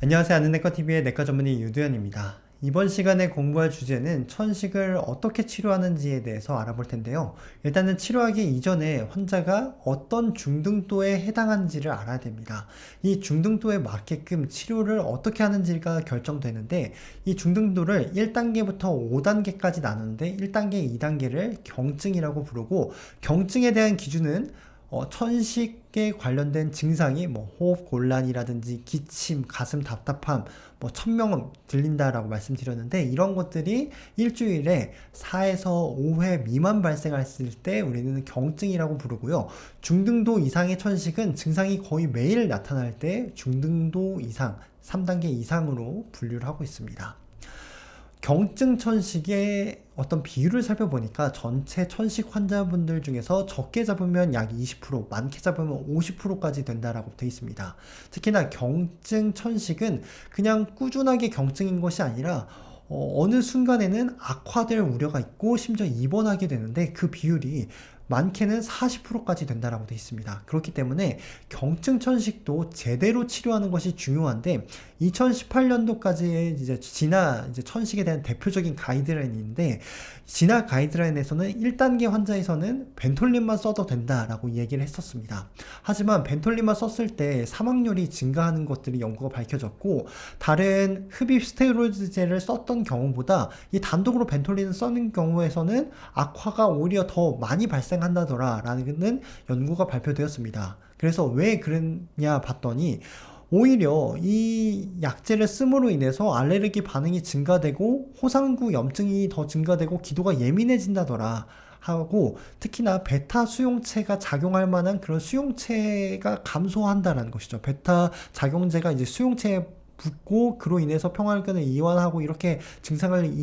안녕하세요. 아는내과TV의 내과 전문의 유두현입니다. 이번 시간에 공부할 주제는 천식을 어떻게 치료하는지에 대해서 알아볼 텐데요. 일단은 치료하기 이전에 환자가 어떤 중등도에 해당하는지를 알아야 됩니다. 이 중등도에 맞게끔 치료를 어떻게 하는지가 결정되는데, 이 중등도를 1단계부터 5단계까지 나누는데 1단계, 2단계를 경증이라고 부르고, 경증에 대한 기준은 천식에 관련된 증상이 호흡 곤란이라든지 기침, 가슴 답답함, 천명음 들린다라고 말씀드렸는데, 이런 것들이 일주일에 4에서 5회 미만 발생했을 때 우리는 경증이라고 부르고요. 중등도 이상의 천식은 증상이 거의 매일 나타날 때 중등도 이상, 3단계 이상으로 분류를 하고 있습니다. 경증 천식의 어떤 비율을 살펴보니까 전체 천식 환자분들 중에서 적게 잡으면 약 20%, 많게 잡으면 50%까지 된다라고 되어 있습니다. 특히나 경증 천식은 그냥 꾸준하게 경증인 것이 아니라 어느 순간에는 악화될 우려가 있고 심지어 입원하게 되는데, 그 비율이 많게는 40%까지 된다라고 되어 있습니다. 그렇기 때문에 경증 천식도 제대로 치료하는 것이 중요한데, 2018년도까지의 진화 천식에 대한 대표적인 가이드라인인데, 진화 가이드라인에서는 1단계 환자에서는 벤톨린만 써도 된다라고 얘기를 했었습니다. 하지만 벤톨린만 썼을 때 사망률이 증가하는 것들이 연구가 밝혀졌고, 다른 흡입 스테로이드제를 썼던 경우보다 이 단독으로 벤톨린을 쓰는 경우에서는 악화가 오히려 더 많이 발생한다더라라는 연구가 발표되었습니다. 그래서 왜 그랬냐 봤더니, 오히려 이 약제를 씀으로 인해서 알레르기 반응이 증가되고 호상구 염증이 더 증가되고 기도가 예민해진다더라 하고, 특히나 베타 수용체가 작용할 만한 그런 수용체가 감소한다라는 것이죠. 베타 작용제가 이제 수용체에 붙고 그로 인해서 평활근을 이완하고 이렇게 증상을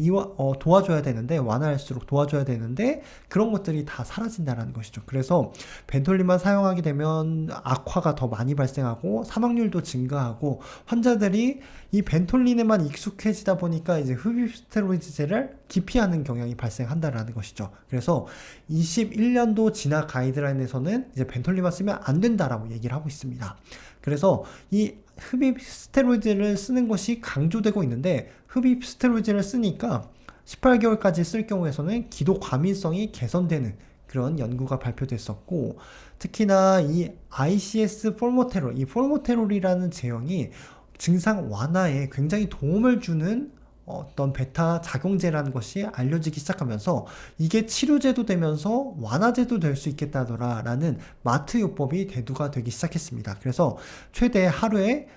도와줘야 되는데, 완화할수록 도와줘야 되는데, 그런 것들이 다 사라진다는 것이죠. 그래서 벤톨린만 사용하게 되면 악화가 더 많이 발생하고 사망률도 증가하고, 환자들이 이 벤톨린에만 익숙해지다 보니까 이제 흡입 스테로이드제를 기피하는 경향이 발생한다라는 것이죠. 그래서 21년도 진화 가이드라인에서는 이제 벤톨린만 쓰면 안 된다라고 얘기를 하고 있습니다. 그래서 이 흡입 스테로이드를 쓰는 것이 강조되고 있는데, 흡입 스테로이드를 쓰니까 18개월까지 쓸 경우에서는 기도 과민성이 개선되는 그런 연구가 발표됐었고, 특히나 이 ICS 폴모테롤, 이 폴모테롤이라는 제형이 증상 완화에 굉장히 도움을 주는 어떤 베타 작용제라는 것이 알려지기 시작하면서, 이게 치료제도 되면서 완화제도 될 수 있겠다더라라는 마트요법이 대두가 되기 시작했습니다. 그래서 최대 하루에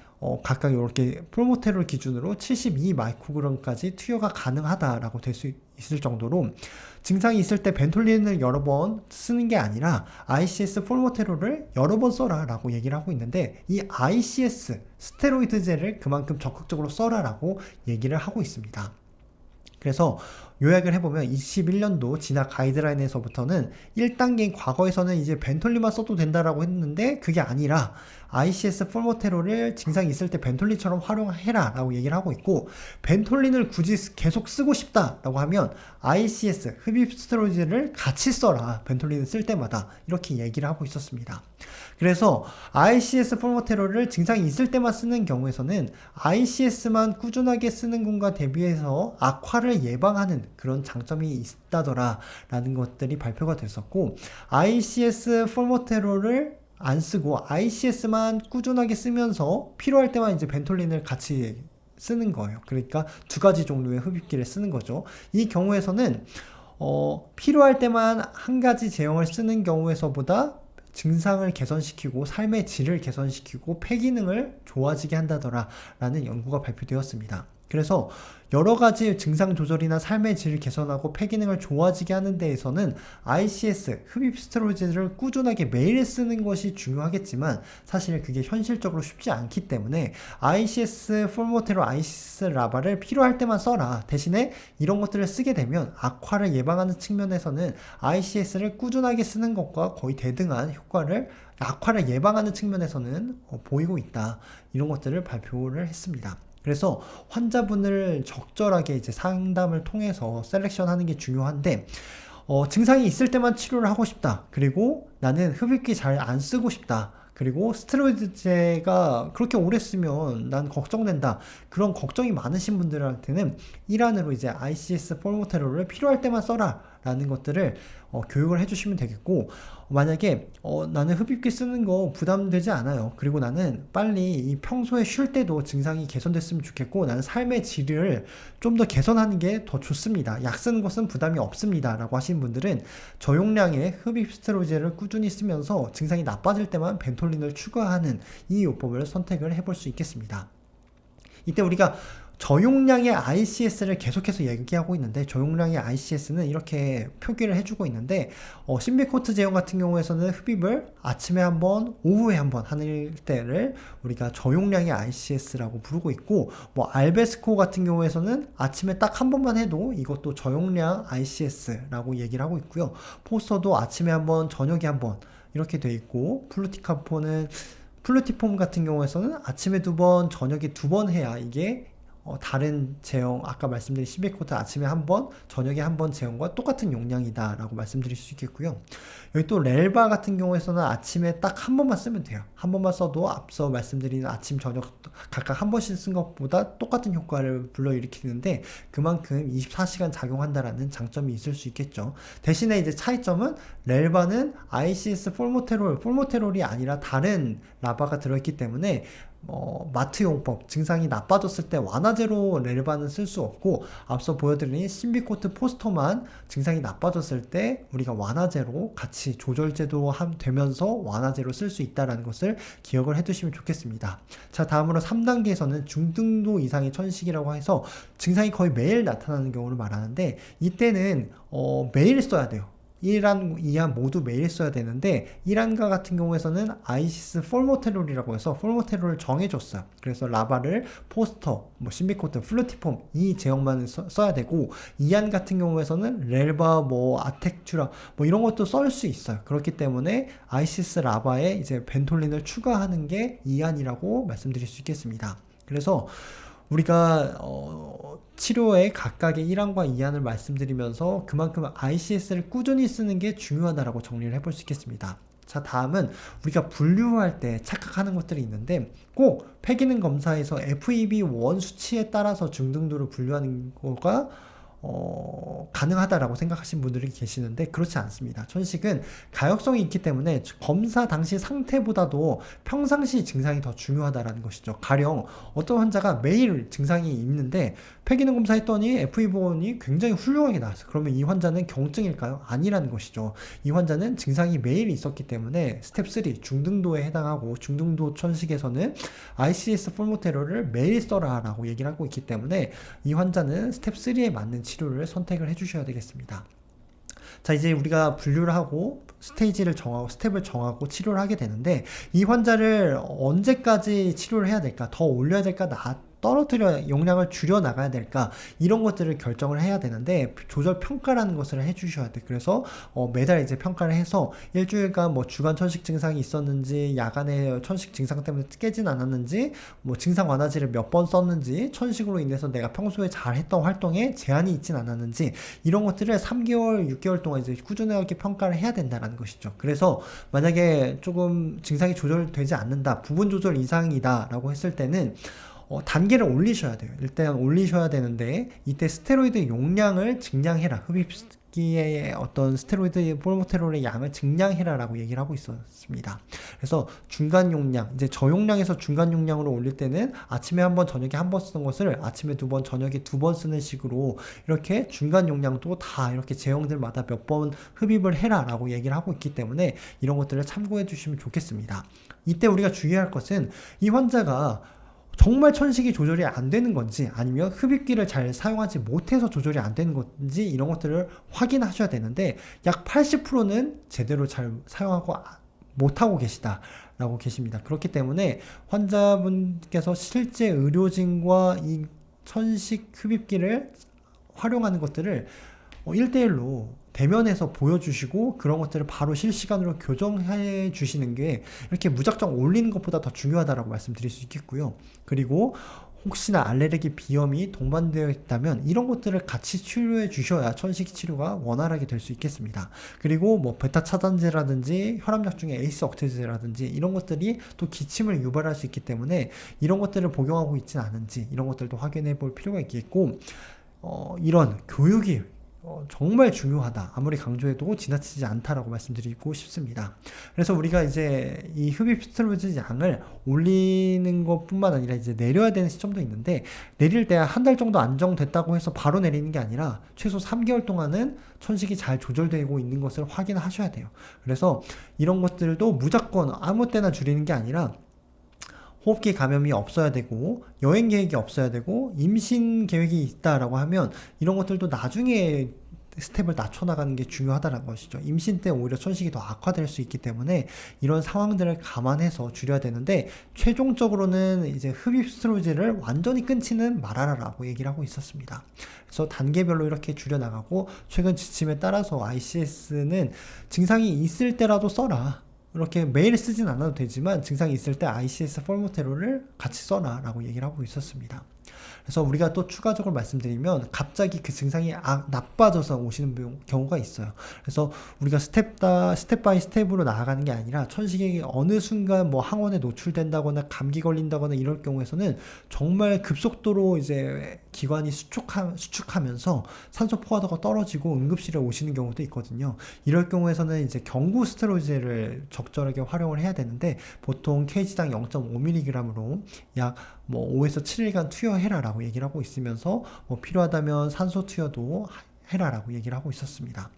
각각 이렇게 프로모테롤 기준으로 72 마이크로그램까지 투여가 가능하다라고 될 수 있을 정도로, 증상이 있을 때 벤톨린을 여러 번 쓰는 게 아니라 ICS 폴모테롤을 여러 번 써라 라고 얘기를 하고 있는데, 이 ICS 스테로이드제를 그만큼 적극적으로 써라 라고 얘기를 하고 있습니다. 그래서 요약을 해보면 21년도 진화 가이드라인에서부터는 1단계인 과거에서는 이제 벤톨린만 써도 된다라고 했는데, 그게 아니라 ICS 폴모테롤을 증상이 있을 때 벤톨린처럼 활용해라 라고 얘기를 하고 있고, 벤톨린을 굳이 계속 쓰고 싶다 라고 하면 ICS 흡입 스테로이드를 같이 써라, 벤톨린을 쓸 때마다, 이렇게 얘기를 하고 있었습니다. 그래서 ICS 폴모테롤을 증상이 있을 때만 쓰는 경우에서는 ICS만 꾸준하게 쓰는 것과 대비해서 악화를 예방하는 그런 장점이 있다더라 라는 것들이 발표가 됐었고, ICS 폴모테롤을 안 쓰고 ICS만 꾸준하게 쓰면서 필요할 때만 이제 벤톨린을 같이 쓰는 거예요. 그러니까 두 가지 종류의 흡입기를 쓰는 거죠. 이 경우에서는 필요할 때만 한 가지 제형을 쓰는 경우에서보다 증상을 개선시키고 삶의 질을 개선시키고 폐기능을 좋아지게 한다더라 라는 연구가 발표되었습니다. 그래서 여러 가지 증상 조절이나 삶의 질을 개선하고 폐기능을 좋아지게 하는 데에서는 ICS 흡입 스테로이드를 꾸준하게 매일 쓰는 것이 중요하겠지만, 사실 그게 현실적으로 쉽지 않기 때문에 ICS 폴모테롤, ICS 라바를 필요할 때만 써라, 대신에 이런 것들을 쓰게 되면 악화를 예방하는 측면에서는 ICS를 꾸준하게 쓰는 것과 거의 대등한 효과를, 악화를 예방하는 측면에서는 보이고 있다, 이런 것들을 발표를 했습니다. 그래서 환자분을 적절하게 이제 상담을 통해서 셀렉션 하는 게 중요한데, 증상이 있을 때만 치료를 하고 싶다, 그리고 나는 흡입기 잘 안 쓰고 싶다, 그리고 스테로이드제가 그렇게 오래 쓰면 난 걱정된다. 그런 걱정이 많으신 분들한테는 일환으로 이제 ICS 폴모테롤을 필요할 때만 써라 라는 것들을 교육을 해주시면 되겠고, 만약에 나는 흡입기 쓰는 거 부담되지 않아요. 그리고 나는 빨리 이 평소에 쉴 때도 증상이 개선됐으면 좋겠고, 나는 삶의 질을 좀 더 개선하는 게 더 좋습니다. 약 쓰는 것은 부담이 없습니다 라고 하시는 분들은 저용량의 흡입 스테로이드를 꾸준히 쓰면서 증상이 나빠질 때만 벤톨린을 추가하는 이 요법을 선택을 해볼 수 있겠습니다. 이때 우리가 저용량의 ICS를 계속해서 얘기하고 있는데, 저용량의 ICS는 이렇게 표기를 해주고 있는데, 신비코트 제형 같은 경우에서는 흡입을 아침에 한번, 오후에 한번 하는 때를 우리가 저용량의 ICS라고 부르고 있고, 뭐 알베스코 같은 경우에서는 아침에 딱 한 번만 해도 이것도 저용량 ICS라고 얘기를 하고 있고요. 포스터도 아침에 한번, 저녁에 한번 이렇게 돼 있고, 플루티폼 같은 경우에서는 아침에 2번, 저녁에 2번 해야 이게 다른 제형, 아까 말씀드린 시베코트 아침에 한 번, 저녁에 한 번 제형과 똑같은 용량이다 라고 말씀드릴 수 있겠고요. 여기 또 렐바 같은 경우에서는 아침에 딱 한 번만 쓰면 돼요. 한 번만 써도 앞서 말씀드린 아침, 저녁 각각 한 번씩 쓴 것보다 똑같은 효과를 불러일으키는데, 그만큼 24시간 작용한다라는 장점이 있을 수 있겠죠. 대신에 이제 차이점은, 렐바는 ICS 폴모테롤이 아니라 다른 라바가 들어있기 때문에 마트 용법, 증상이 나빠졌을 때 완화제로 렐바는 쓸 수 없고, 앞서 보여드린 신비코트 포스터만 증상이 나빠졌을 때 우리가 완화제로 같이 조절제도 되면서 완화제로 쓸 수 있다는 것을 기억을 해두시면 좋겠습니다. 자, 다음으로 3단계에서는 중등도 이상의 천식이라고 해서 증상이 거의 매일 나타나는 경우를 말하는데, 이때는 매일 써야 돼요. 1안, 2안 모두 매일 써야 되는데, 1안과 같은 경우에서는 아이시스 폴모테롤이라고 해서 폴모테롤을 정해줬어요. 그래서 라바를 포스터, 뭐 신비코트, 플루티폼 이 제형만 써야 되고, 2안 같은 경우에서는 렐바, 뭐 아텍츄라 뭐 이런 것도 쓸 수 있어요. 그렇기 때문에 아이시스 라바에 이제 벤톨린을 추가하는 게 2안이라고 말씀드릴 수 있겠습니다. 그래서 우리가 치료의 각각의 1안과 2안을 말씀드리면서 그만큼 ICS를 꾸준히 쓰는 게 중요하다라고 정리를 해볼 수 있겠습니다. 자, 다음은 우리가 분류할 때 착각하는 것들이 있는데, 꼭 폐기능 검사에서 FEV1 수치에 따라서 중등도를 분류하는 거가 가능하다라고 생각하시는 분들이 계시는데, 그렇지 않습니다. 천식은 가역성이 있기 때문에 검사 당시 상태보다도 평상시 증상이 더 중요하다라는 것이죠. 가령 어떤 환자가 매일 증상이 있는데 폐기능 검사했더니 FEV1이 굉장히 훌륭하게 나왔어요. 그러면 이 환자는 경증일까요? 아니라는 것이죠. 이 환자는 증상이 매일 있었기 때문에 스텝 3 중등도에 해당하고, 중등도 천식에서는 ICS 폴모테롤을 매일 써라 라고 얘기를 하고 있기 때문에 이 환자는 스텝 3에 맞는 치료를 선택을 해주셔야 되겠습니다. 자, 이제 우리가 분류를 하고 스테이지를 정하고 스텝을 정하고 치료를 하게 되는데, 이 환자를 언제까지 치료를 해야 될까? 더 올려야 될까? 용량을 줄여 나가야 될까? 이런 것들을 결정을 해야 되는데, 조절 평가라는 것을 해주셔야 돼. 그래서 매달 이제 평가를 해서 일주일간 뭐 주간 천식 증상이 있었는지, 야간에 천식 증상 때문에 깨진 않았는지, 뭐 증상 완화제를 몇 번 썼는지, 천식으로 인해서 내가 평소에 잘했던 활동에 제한이 있진 않았는지, 이런 것들을 3개월, 6개월 동안 이제 꾸준하게 평가를 해야 된다는 것이죠. 그래서 만약에 조금 증상이 조절되지 않는다, 부분 조절 이상이다 라고 했을 때는 단계를 올리셔야 돼요. 일단 올리셔야 되는데, 이때 스테로이드 용량을 증량해라. 흡입기의 어떤 스테로이드 폴모테롤의 양을 증량해라 라고 얘기를 하고 있었습니다. 그래서 중간 용량, 이제 저용량에서 중간 용량으로 올릴 때는 아침에 한 번, 저녁에 한 번 쓰는 것을 아침에 2번, 저녁에 2번 쓰는 식으로, 이렇게 중간 용량도 다 이렇게 제형들마다 몇 번 흡입을 해라 라고 얘기를 하고 있기 때문에 이런 것들을 참고해 주시면 좋겠습니다. 이때 우리가 주의할 것은, 이 환자가 정말 천식이 조절이 안 되는 건지, 아니면 흡입기를 잘 사용하지 못해서 조절이 안 되는 건지, 이런 것들을 확인하셔야 되는데, 약 80%는 제대로 잘 사용하고 못하고 계십니다. 그렇기 때문에 환자분께서 실제 의료진과 이 천식 흡입기를 활용하는 것들을 1대1로 대면에서 보여주시고, 그런 것들을 바로 실시간으로 교정해 주시는 게 이렇게 무작정 올리는 것보다 더 중요하다고 말씀드릴 수 있겠고요. 그리고 혹시나 알레르기 비염이 동반되어 있다면 이런 것들을 같이 치료해 주셔야 천식 치료가 원활하게 될 수 있겠습니다. 그리고 뭐 베타 차단제라든지 혈압약 중에 에이스 억제제라든지 이런 것들이 또 기침을 유발할 수 있기 때문에 이런 것들을 복용하고 있지는 않은지 이런 것들도 확인해 볼 필요가 있겠고, 이런 교육이 정말 중요하다. 아무리 강조해도 지나치지 않다라고 말씀드리고 싶습니다. 그래서 우리가 이제 이 흡입 스테로이드 양을 올리는 것뿐만 아니라 이제 내려야 되는 시점도 있는데, 내릴 때 한 달 정도 안정됐다고 해서 바로 내리는 게 아니라 최소 3개월 동안은 천식이 잘 조절되고 있는 것을 확인하셔야 돼요. 그래서 이런 것들도 무조건 아무 때나 줄이는 게 아니라 호흡기 감염이 없어야 되고 여행 계획이 없어야 되고 임신 계획이 있다라고 하면 이런 것들도 나중에 스텝을 낮춰나가는 게 중요하다는 것이죠. 임신 때 오히려 천식이 더 악화될 수 있기 때문에 이런 상황들을 감안해서 줄여야 되는데, 최종적으로는 이제 흡입 스테로이드를 완전히 끊지는 말아라라고 얘기를 하고 있었습니다. 그래서 단계별로 이렇게 줄여나가고, 최근 지침에 따라서 ICS는 증상이 있을 때라도 써라. 이렇게 매일 쓰진 않아도 되지만 증상이 있을 때 ICS 폴모테롤을 같이 써라 라고 얘기를 하고 있었습니다. 그래서 우리가 또 추가적으로 말씀드리면 갑자기 그 증상이 나빠져서 오시는 경우가 있어요. 그래서 우리가 스텝 바이 스텝으로 나아가는 게 아니라 천식이 어느 순간 뭐 항원에 노출된다거나 감기 걸린다거나 이럴 경우에서는 정말 급속도로 이제 기관이 수축하면서 산소 포화도가 떨어지고 응급실에 오시는 경우도 있거든요. 이럴 경우에서는 이제 경구 스테로이드를 적절하게 활용을 해야 되는데, 보통 kg당 0.5mg으로 약 뭐 5에서 7일간 투여해라라고 얘기를 하고 있으면서 뭐 필요하다면 산소 투여도 해라라고 얘기를 하고 있었습니다.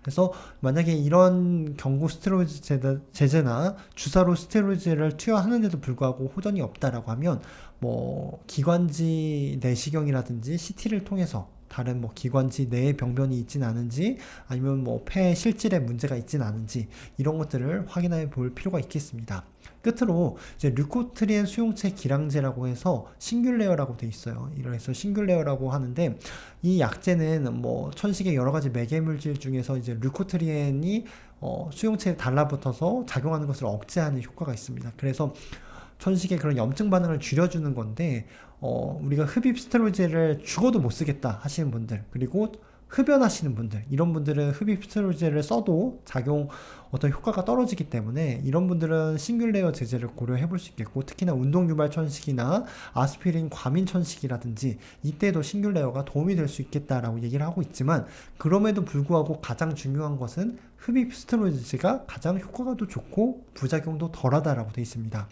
그래서 만약에 이런 경구 스테로이드 제제나 주사로 스테로이드를 투여하는데도 불구하고 호전이 없다라고 하면 뭐 기관지 내시경이라든지 CT를 통해서 다른 뭐 기관지 내에 병변이 있진 않은지, 아니면 뭐 폐 실질에 문제가 있진 않은지 이런 것들을 확인해 볼 필요가 있겠습니다. 끝으로 이제 류코트리엔 수용체 기량제라고 해서 싱귤레어라고 돼 있어요. 이래서 싱귤레어라고 하는데, 이 약제는 뭐 천식의 여러 가지 매개물질 중에서 이제 류코트리엔이 수용체에 달라붙어서 작용하는 것을 억제하는 효과가 있습니다. 그래서 천식의 그런 염증 반응을 줄여주는 건데, 우리가 흡입 스테로이드를 죽어도 못 쓰겠다 하시는 분들, 그리고 흡연하시는 분들, 이런 분들은 흡입 스테로이드를 써도 어떤 효과가 떨어지기 때문에 이런 분들은 싱귤레어 제제를 고려해 볼 수 있겠고, 특히나 운동 유발 천식이나 아스피린 과민 천식이라든지 이때도 싱귤레어가 도움이 될 수 있겠다라고 얘기를 하고 있지만, 그럼에도 불구하고 가장 중요한 것은 흡입 스테로이드가 가장 효과가 더 좋고 부작용도 덜하다라고 되어 있습니다.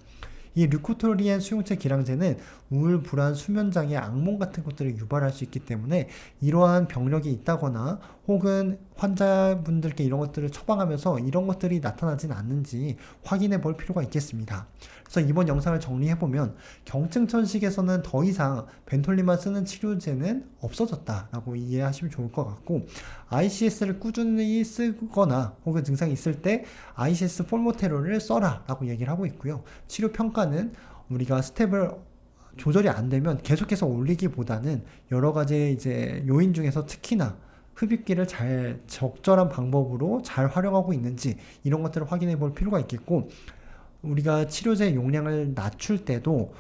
이 류코트리엔 수용체 기량제는 우울, 불안, 수면장애, 악몽 같은 것들을 유발할 수 있기 때문에 이러한 병력이 있다거나 혹은 환자분들께 이런 것들을 처방하면서 이런 것들이 나타나진 않는지 확인해 볼 필요가 있겠습니다. 그래서 이번 영상을 정리해보면, 경증천식에서는 더 이상 벤톨리만 쓰는 치료제는 없어졌다라고 이해하시면 좋을 것 같고, ICS를 꾸준히 쓰거나 혹은 증상이 있을 때 ICS 폴모테롤을 써라 라고 얘기를 하고 있고요. 치료 평가는 우리가 스텝을 조절이 안 되면 계속해서 올리기보다는 여러 가지 이제 요인 중에서 특히나 흡입기를 적절한 방법으로 잘 활용하고 있는지 이런 것들을 확인해 볼 필요가 있겠고, 우리가 치료제 용량을 낮출 때도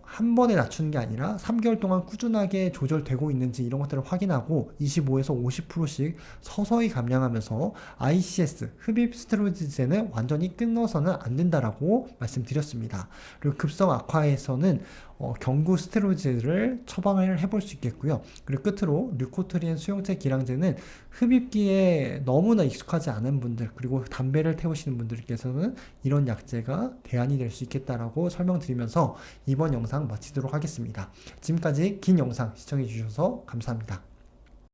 한 번에 낮추는 게 아니라 3개월 동안 꾸준하게 조절되고 있는지 이런 것들을 확인하고 25에서 50%씩 서서히 감량하면서 ICS, 흡입 스테로이드제는 완전히 끊어서는 안 된다라고 말씀드렸습니다. 그리고 급성 악화에서는 경구 스테로이드를 처방을 해볼 수 있겠고요. 그리고 끝으로 류코트리엔 수용체 기량제는 흡입기에 너무나 익숙하지 않은 분들, 그리고 담배를 태우시는 분들께서는 이런 약제가 대안이 될 수 있겠다라고 설명드리면서 이번 영상 마치도록 하겠습니다. 지금까지 긴 영상 시청해 주셔서 감사합니다.